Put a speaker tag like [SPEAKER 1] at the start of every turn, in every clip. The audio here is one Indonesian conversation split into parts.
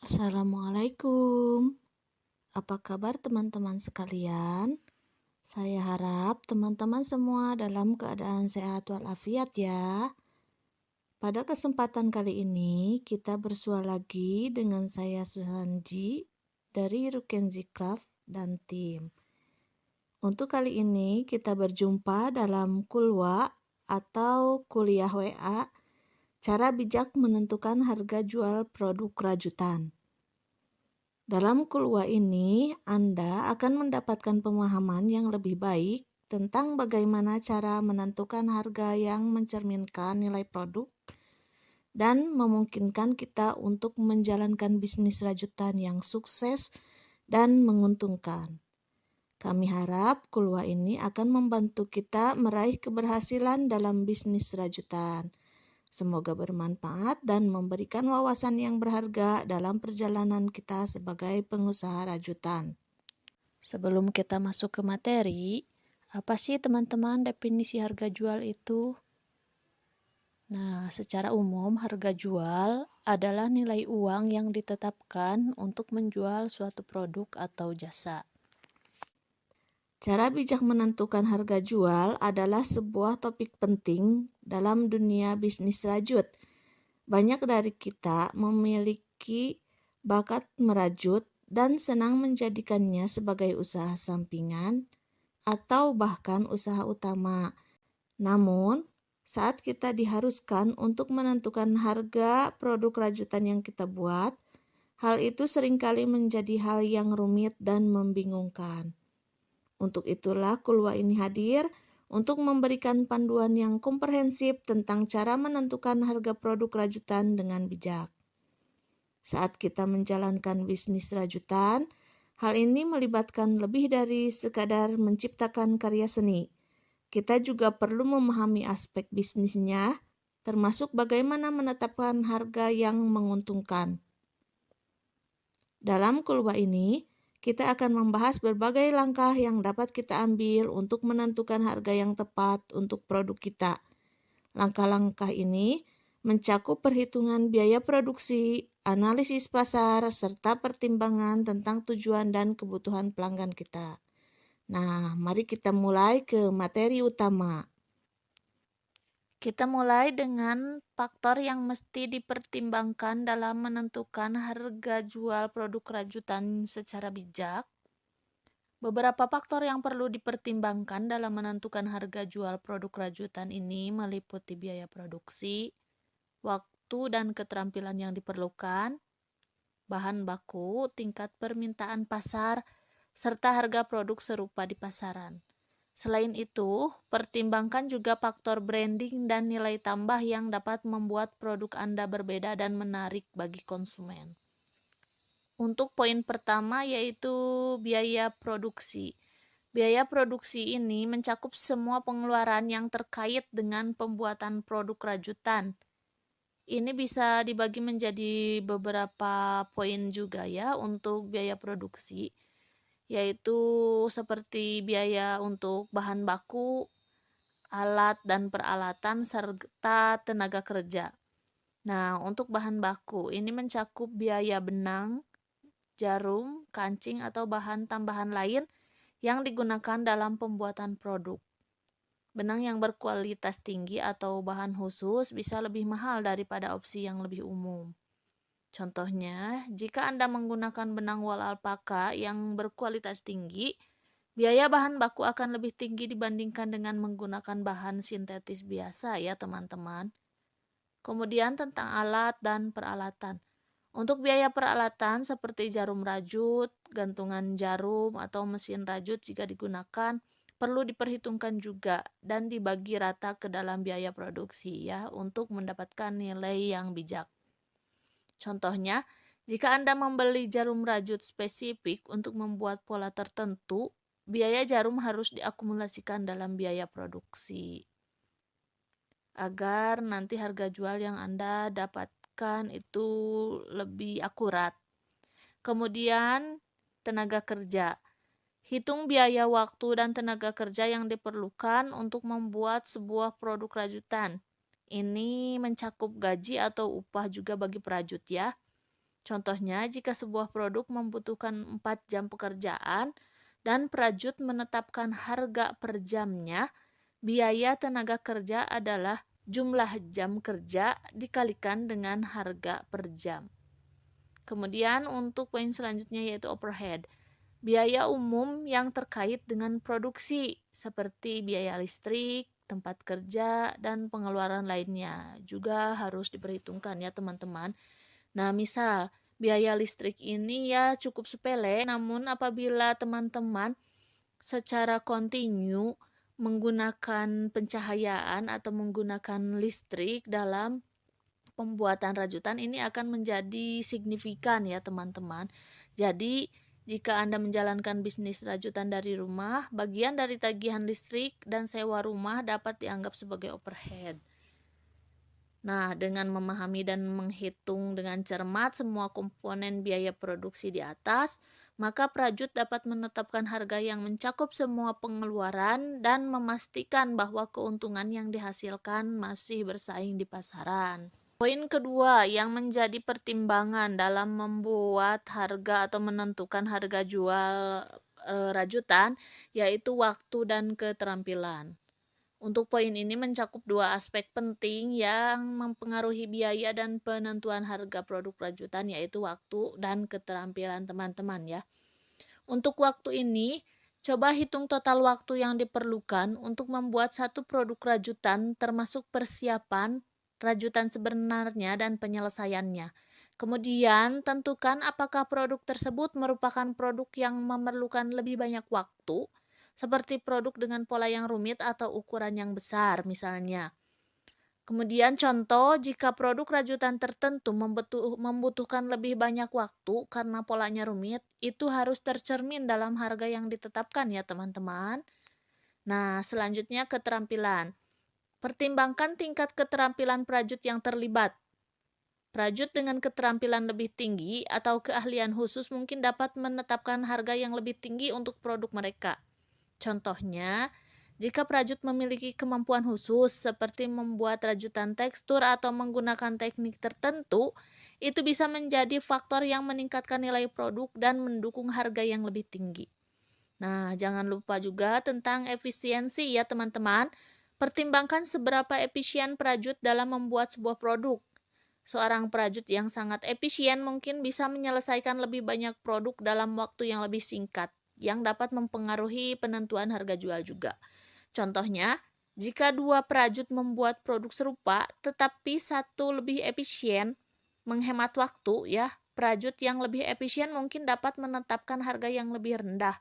[SPEAKER 1] Assalamualaikum. Apa kabar teman-teman sekalian? Saya harap teman-teman semua dalam keadaan sehat walafiat ya. Pada kesempatan kali ini kita bersua lagi dengan saya Suhanji dari Rukenzi Craft dan tim. Untuk kali ini kita berjumpa dalam Kulwa atau kuliah WA, cara bijak menentukan harga jual produk rajutan. Dalam kulwa ini, Anda akan mendapatkan pemahaman yang lebih baik tentang bagaimana cara menentukan harga yang mencerminkan nilai produk dan memungkinkan kita untuk menjalankan bisnis rajutan yang sukses dan menguntungkan. Kami harap kulwa ini akan membantu kita meraih keberhasilan dalam bisnis rajutan. Semoga bermanfaat dan memberikan wawasan yang berharga dalam perjalanan kita sebagai pengusaha rajutan. Sebelum kita masuk ke materi, apa sih teman-teman definisi harga jual itu? Nah, secara umum harga jual adalah nilai uang yang ditetapkan untuk menjual suatu produk atau jasa. Cara bijak menentukan harga jual adalah sebuah topik penting dalam dunia bisnis rajut. Banyak dari kita memiliki bakat merajut dan senang menjadikannya sebagai usaha sampingan atau bahkan usaha utama. Namun, saat kita diharuskan untuk menentukan harga produk rajutan yang kita buat, hal itu seringkali menjadi hal yang rumit dan membingungkan. Untuk itulah kulwa ini hadir untuk memberikan panduan yang komprehensif tentang cara menentukan harga produk rajutan dengan bijak. Saat kita menjalankan bisnis rajutan, hal ini melibatkan lebih dari sekadar menciptakan karya seni. Kita juga perlu memahami aspek bisnisnya, termasuk bagaimana menetapkan harga yang menguntungkan. Dalam kulwa ini, kita akan membahas berbagai langkah yang dapat kita ambil untuk menentukan harga yang tepat untuk produk kita. Langkah-langkah ini mencakup perhitungan biaya produksi, analisis pasar, serta pertimbangan tentang tujuan dan kebutuhan pelanggan kita. Nah, mari kita mulai ke materi utama. Kita mulai dengan faktor yang mesti dipertimbangkan dalam menentukan harga jual produk rajutan secara bijak. Beberapa faktor yang perlu dipertimbangkan dalam menentukan harga jual produk rajutan ini meliputi biaya produksi, waktu dan keterampilan yang diperlukan, bahan baku, tingkat permintaan pasar, serta harga produk serupa di pasaran. Selain itu, pertimbangkan juga faktor branding dan nilai tambah yang dapat membuat produk Anda berbeda dan menarik bagi konsumen. Untuk poin pertama yaitu biaya produksi. Biaya produksi ini mencakup semua pengeluaran yang terkait dengan pembuatan produk rajutan. Ini bisa dibagi menjadi beberapa poin juga ya untuk biaya produksi, yaitu seperti biaya untuk bahan baku, alat dan peralatan, serta tenaga kerja. Nah, untuk bahan baku ini mencakup biaya benang, jarum, kancing, atau bahan tambahan lain yang digunakan dalam pembuatan produk. Benang yang berkualitas tinggi atau bahan khusus bisa lebih mahal daripada opsi yang lebih umum. Contohnya, jika Anda menggunakan benang wol alpaka yang berkualitas tinggi, biaya bahan baku akan lebih tinggi dibandingkan dengan menggunakan bahan sintetis biasa ya teman-teman. Kemudian tentang alat dan peralatan. Untuk biaya peralatan seperti jarum rajut, gantungan jarum, atau mesin rajut jika digunakan, perlu diperhitungkan juga dan dibagi rata ke dalam biaya produksi ya untuk mendapatkan nilai yang bijak. Contohnya, jika Anda membeli jarum rajut spesifik untuk membuat pola tertentu, biaya jarum harus diakumulasikan dalam biaya produksi agar nanti harga jual yang Anda dapatkan itu lebih akurat. Kemudian, tenaga kerja. Hitung biaya waktu dan tenaga kerja yang diperlukan untuk membuat sebuah produk rajutan. Ini mencakup gaji atau upah juga bagi perajut ya.
[SPEAKER 2] Contohnya, jika sebuah produk membutuhkan 4 jam pekerjaan dan prajut menetapkan harga per jamnya, biaya tenaga kerja adalah jumlah jam kerja dikalikan dengan harga per jam. Kemudian untuk poin selanjutnya yaitu overhead. Biaya umum yang terkait dengan produksi seperti biaya listrik, tempat kerja, dan pengeluaran lainnya juga harus diperhitungkan ya teman-teman. Nah, misal biaya listrik ini ya cukup sepele, namun apabila teman-teman secara kontinu menggunakan pencahayaan atau menggunakan listrik dalam pembuatan rajutan ini akan menjadi signifikan ya teman-teman. Jadi jika Anda menjalankan bisnis rajutan dari rumah, bagian dari tagihan listrik dan sewa rumah dapat dianggap sebagai overhead. Nah, dengan memahami dan menghitung dengan cermat semua komponen biaya produksi di atas, maka prajut dapat menetapkan harga yang mencakup semua pengeluaran dan memastikan bahwa keuntungan yang dihasilkan masih bersaing di pasaran. Poin kedua yang menjadi pertimbangan dalam membuat harga atau menentukan harga jual rajutan yaitu waktu dan keterampilan. Untuk poin ini mencakup dua aspek penting yang mempengaruhi biaya dan penentuan harga produk rajutan yaitu waktu dan keterampilan teman-teman ya. Untuk waktu ini, coba hitung total waktu yang diperlukan untuk membuat satu produk rajutan termasuk persiapan rajutan sebenarnya dan penyelesaiannya. Kemudian, tentukan apakah produk tersebut merupakan produk yang memerlukan lebih banyak waktu, seperti produk dengan pola yang rumit atau ukuran yang besar misalnya. Kemudian contoh, jika produk rajutan tertentu membutuhkan lebih banyak waktu karena polanya rumit, itu harus tercermin dalam harga yang ditetapkan ya teman-teman. Nah, selanjutnya keterampilan. Pertimbangkan tingkat keterampilan prajut yang terlibat. Prajut dengan keterampilan lebih tinggi atau keahlian khusus mungkin dapat menetapkan harga yang lebih tinggi untuk produk mereka. Contohnya, jika prajut memiliki kemampuan khusus seperti membuat rajutan tekstur atau menggunakan teknik tertentu, itu bisa menjadi faktor yang meningkatkan nilai produk dan mendukung harga yang lebih tinggi. Nah, jangan lupa juga tentang efisiensi ya teman-teman. Pertimbangkan seberapa efisien prajut dalam membuat sebuah produk. Seorang prajut yang sangat efisien mungkin bisa menyelesaikan lebih banyak produk dalam waktu yang lebih singkat, yang dapat mempengaruhi penentuan harga jual juga. Contohnya, jika dua prajut membuat produk serupa, tetapi satu lebih efisien, menghemat waktu ya, prajut yang lebih efisien mungkin dapat menetapkan harga yang lebih rendah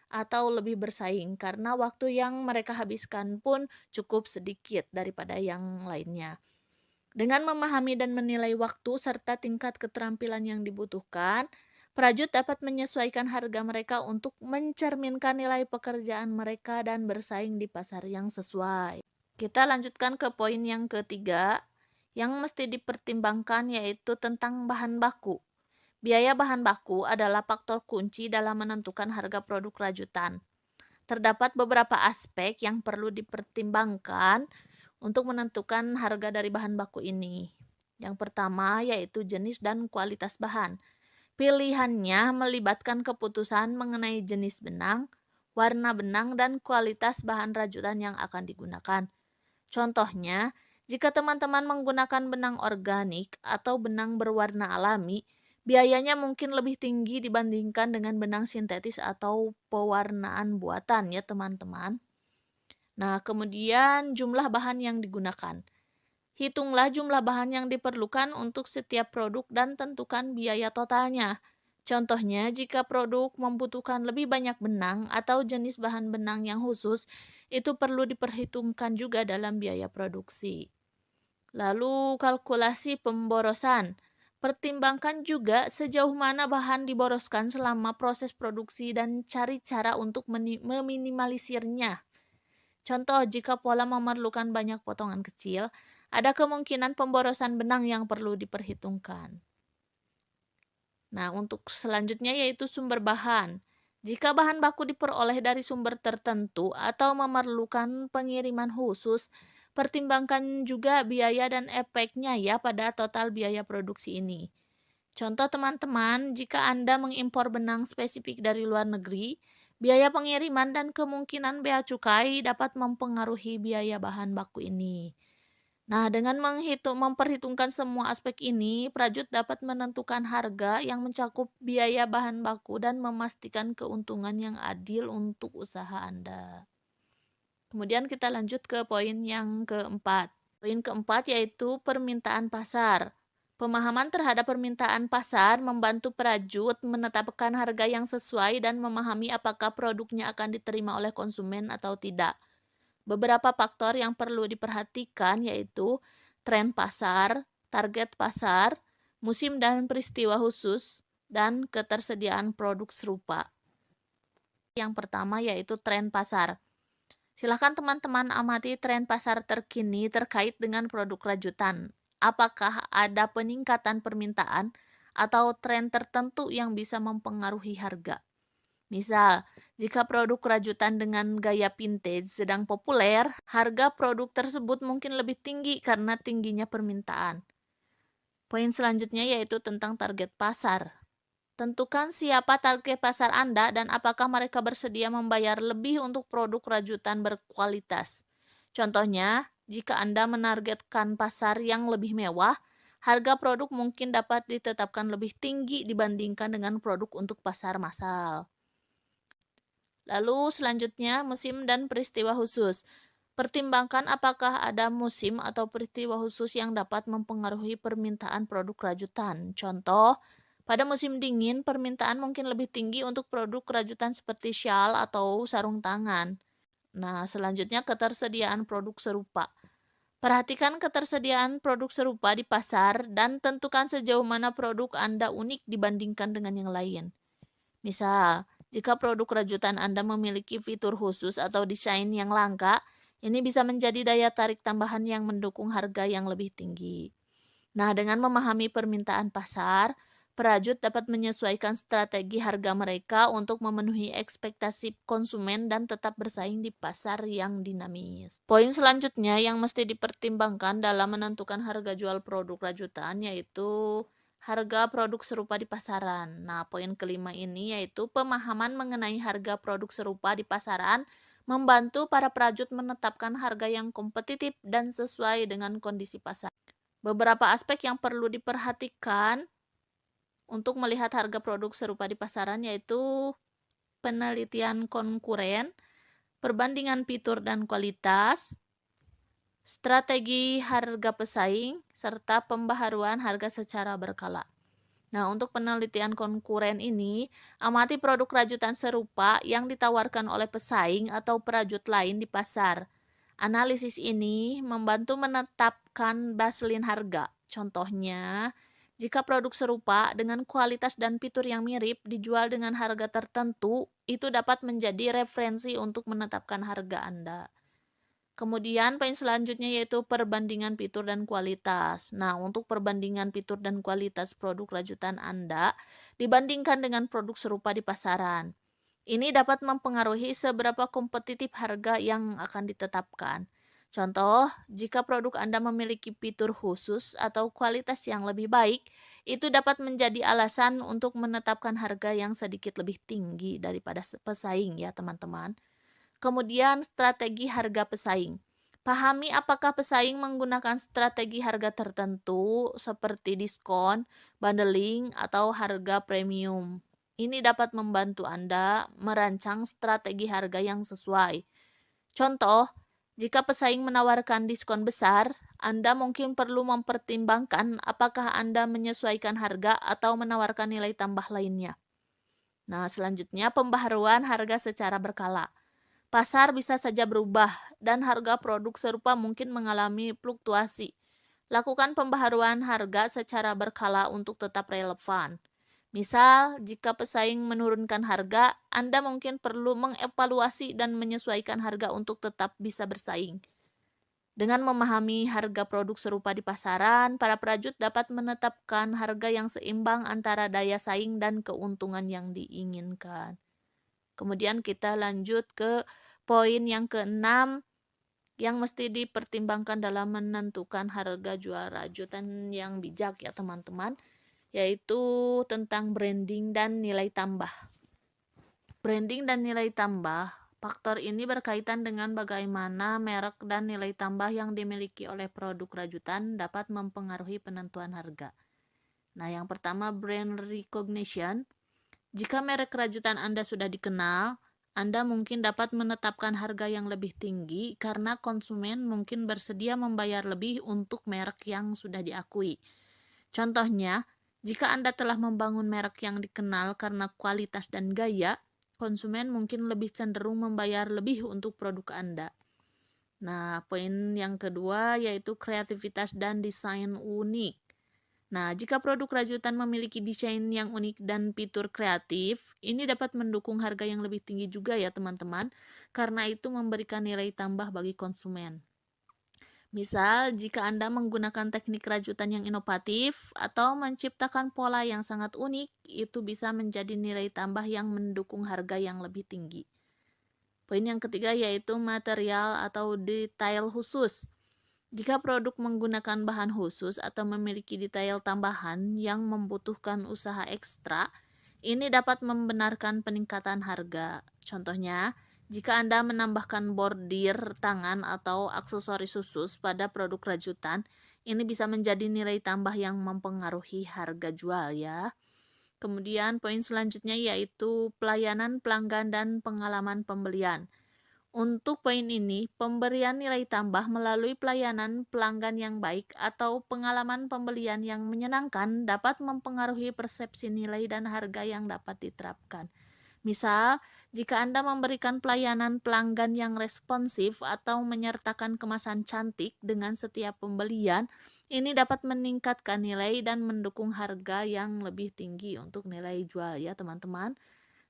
[SPEAKER 2] atau lebih bersaing karena waktu yang mereka habiskan pun cukup sedikit daripada yang lainnya. Dengan memahami dan menilai waktu serta tingkat keterampilan yang dibutuhkan, prajut dapat menyesuaikan harga mereka untuk mencerminkan nilai pekerjaan mereka dan bersaing di pasar yang sesuai. Kita lanjutkan ke poin yang ketiga, yang mesti dipertimbangkan yaitu tentang bahan baku. Biaya bahan baku adalah faktor kunci dalam menentukan harga produk rajutan. Terdapat beberapa aspek yang perlu dipertimbangkan untuk menentukan harga dari bahan baku ini. Yang pertama yaitu jenis dan kualitas bahan. Pilihannya melibatkan keputusan mengenai jenis benang, warna benang, dan kualitas bahan rajutan yang akan digunakan. Contohnya, jika teman-teman menggunakan benang organik atau benang berwarna alami, biayanya mungkin lebih tinggi dibandingkan dengan benang sintetis atau pewarnaan buatan ya teman-teman. Nah, kemudian jumlah bahan yang digunakan. Hitunglah jumlah bahan yang diperlukan untuk setiap produk dan tentukan biaya totalnya. Contohnya, jika produk membutuhkan lebih banyak benang atau jenis bahan benang yang khusus, itu perlu diperhitungkan juga dalam biaya produksi. Lalu, kalkulasi pemborosan. Pertimbangkan juga sejauh mana bahan diboroskan selama proses produksi dan cari cara untuk meminimalisirnya. Contoh, jika pola memerlukan banyak potongan kecil, ada kemungkinan pemborosan benang yang perlu diperhitungkan. Nah, untuk selanjutnya yaitu sumber bahan. Jika bahan baku diperoleh dari sumber tertentu atau memerlukan pengiriman khusus, pertimbangkan juga biaya dan efeknya ya pada total biaya produksi ini. Contoh teman-teman, jika Anda mengimpor benang spesifik dari luar negeri, biaya pengiriman dan kemungkinan bea cukai dapat mempengaruhi biaya bahan baku ini. Nah, dengan memperhitungkan semua aspek ini, Prajut dapat menentukan harga yang mencakup biaya bahan baku dan memastikan keuntungan yang adil untuk usaha Anda. Kemudian kita lanjut ke poin yang keempat. Poin keempat yaitu permintaan pasar. Pemahaman terhadap permintaan pasar membantu Prajut menetapkan harga yang sesuai dan memahami apakah produknya akan diterima oleh konsumen atau tidak. Beberapa faktor yang perlu diperhatikan yaitu tren pasar, target pasar, musim dan peristiwa khusus, dan ketersediaan produk serupa. Yang pertama yaitu tren pasar. Silakan teman-teman amati tren pasar terkini terkait dengan produk rajutan. Apakah ada peningkatan permintaan atau tren tertentu yang bisa mempengaruhi harga? Misal, jika produk rajutan dengan gaya vintage sedang populer, harga produk tersebut mungkin lebih tinggi karena tingginya permintaan. Poin selanjutnya yaitu tentang target pasar. Tentukan siapa target pasar Anda dan apakah mereka bersedia membayar lebih untuk produk rajutan berkualitas. Contohnya, jika Anda menargetkan pasar yang lebih mewah, harga produk mungkin dapat ditetapkan lebih tinggi dibandingkan dengan produk untuk pasar massal. Lalu selanjutnya, musim dan peristiwa khusus. Pertimbangkan apakah ada musim atau peristiwa khusus yang dapat mempengaruhi permintaan produk rajutan. Contoh, pada musim dingin, permintaan mungkin lebih tinggi untuk produk rajutan seperti syal atau sarung tangan. Nah, selanjutnya ketersediaan produk serupa. Perhatikan ketersediaan produk serupa di pasar dan tentukan sejauh mana produk Anda unik dibandingkan dengan yang lain. Misal, jika produk rajutan Anda memiliki fitur khusus atau desain yang langka, ini bisa menjadi daya tarik tambahan yang mendukung harga yang lebih tinggi. Nah, dengan memahami permintaan pasar, Prajut dapat menyesuaikan strategi harga mereka untuk memenuhi ekspektasi konsumen dan tetap bersaing di pasar yang dinamis. Poin selanjutnya yang mesti dipertimbangkan dalam menentukan harga jual produk rajutan yaitu harga produk serupa di pasaran. Nah, poin kelima ini yaitu pemahaman mengenai harga produk serupa di pasaran membantu para prajut menetapkan harga yang kompetitif dan sesuai dengan kondisi pasar. Beberapa aspek yang perlu diperhatikan untuk melihat harga produk serupa di pasaran yaitu penelitian konkuren, perbandingan fitur dan kualitas, strategi harga pesaing, serta pembaharuan harga secara berkala. Nah, untuk penelitian konkuren ini, amati produk rajutan serupa yang ditawarkan oleh pesaing atau perajut lain di pasar. Analisis ini membantu menetapkan baseline harga. Contohnya, jika produk serupa dengan kualitas dan fitur yang mirip dijual dengan harga tertentu, itu dapat menjadi referensi untuk menetapkan harga Anda. Kemudian poin selanjutnya yaitu perbandingan fitur dan kualitas. Nah, untuk perbandingan fitur dan kualitas produk rajutan Anda dibandingkan dengan produk serupa di pasaran. Ini dapat mempengaruhi seberapa kompetitif harga yang akan ditetapkan. Contoh, jika produk Anda memiliki fitur khusus atau kualitas yang lebih baik, itu dapat menjadi alasan untuk menetapkan harga yang sedikit lebih tinggi daripada pesaing ya teman-teman. Kemudian strategi harga pesaing. Pahami apakah pesaing menggunakan strategi harga tertentu seperti diskon, bundling, atau harga premium. Ini dapat membantu Anda merancang strategi harga yang sesuai. Contoh, jika pesaing menawarkan diskon besar, Anda mungkin perlu mempertimbangkan apakah Anda menyesuaikan harga atau menawarkan nilai tambah lainnya. Nah, selanjutnya pembaharuan harga secara berkala. Pasar bisa saja berubah dan harga produk serupa mungkin mengalami fluktuasi. Lakukan pembaharuan harga secara berkala untuk tetap relevan. Misal, jika pesaing menurunkan harga, Anda mungkin perlu mengevaluasi dan menyesuaikan harga untuk tetap bisa bersaing. Dengan memahami harga produk serupa di pasaran, para prajut dapat menetapkan harga yang seimbang antara daya saing dan keuntungan yang diinginkan. Kemudian kita lanjut ke poin yang keenam yang mesti dipertimbangkan dalam menentukan harga jual rajutan yang bijak ya teman-teman, yaitu tentang branding dan nilai tambah. Branding dan nilai tambah, faktor ini berkaitan dengan bagaimana merek dan nilai tambah yang dimiliki oleh produk rajutan dapat mempengaruhi penentuan harga. Nah, yang pertama brand recognition. Jika merek rajutan Anda sudah dikenal, Anda mungkin dapat menetapkan harga yang lebih tinggi karena konsumen mungkin bersedia membayar lebih untuk merek yang sudah diakui. Contohnya, jika Anda telah membangun merek yang dikenal karena kualitas dan gaya, konsumen mungkin lebih cenderung membayar lebih untuk produk Anda. Nah, poin yang kedua yaitu kreativitas dan desain unik. Nah, jika produk rajutan memiliki desain yang unik dan fitur kreatif, ini dapat mendukung harga yang lebih tinggi juga ya teman-teman, karena itu memberikan nilai tambah bagi konsumen. Misal, jika Anda menggunakan teknik rajutan yang inovatif atau menciptakan pola yang sangat unik, itu bisa menjadi nilai tambah yang mendukung harga yang lebih tinggi. Poin yang ketiga yaitu material atau detail khusus. Jika produk menggunakan bahan khusus atau memiliki detail tambahan yang membutuhkan usaha ekstra, ini dapat membenarkan peningkatan harga. Contohnya, jika Anda menambahkan bordir tangan atau aksesoris khusus pada produk rajutan, ini bisa menjadi nilai tambah yang mempengaruhi harga jual ya. Kemudian poin selanjutnya yaitu pelayanan pelanggan dan pengalaman pembelian. Untuk poin ini, pemberian nilai tambah melalui pelayanan pelanggan yang baik atau pengalaman pembelian yang menyenangkan dapat mempengaruhi persepsi nilai dan harga yang dapat diterapkan. Misal, jika Anda memberikan pelayanan pelanggan yang responsif atau menyertakan kemasan cantik dengan setiap pembelian, ini dapat meningkatkan nilai dan mendukung harga yang lebih tinggi untuk nilai jual ya teman-teman.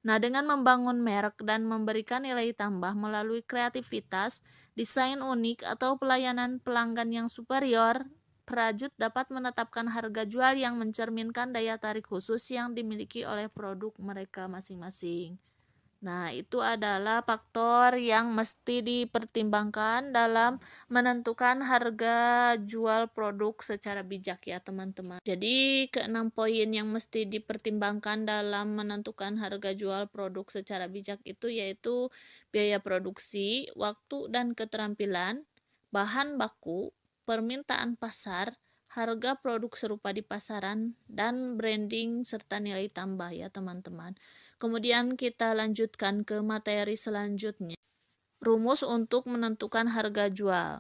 [SPEAKER 2] Nah, dengan membangun merek dan memberikan nilai tambah melalui kreativitas, desain unik, atau pelayanan pelanggan yang superior, perajut dapat menetapkan harga jual yang mencerminkan daya tarik khusus yang dimiliki oleh produk mereka masing-masing. Nah, itu adalah faktor yang mesti dipertimbangkan dalam menentukan harga jual produk secara bijak ya teman-teman. Jadi, keenam poin yang mesti dipertimbangkan dalam menentukan harga jual produk secara bijak itu yaitu biaya produksi, waktu dan keterampilan, bahan baku, permintaan pasar, harga produk serupa di pasaran, dan branding serta nilai tambah ya teman-teman. Kemudian kita lanjutkan ke materi selanjutnya. Rumus untuk menentukan harga jual.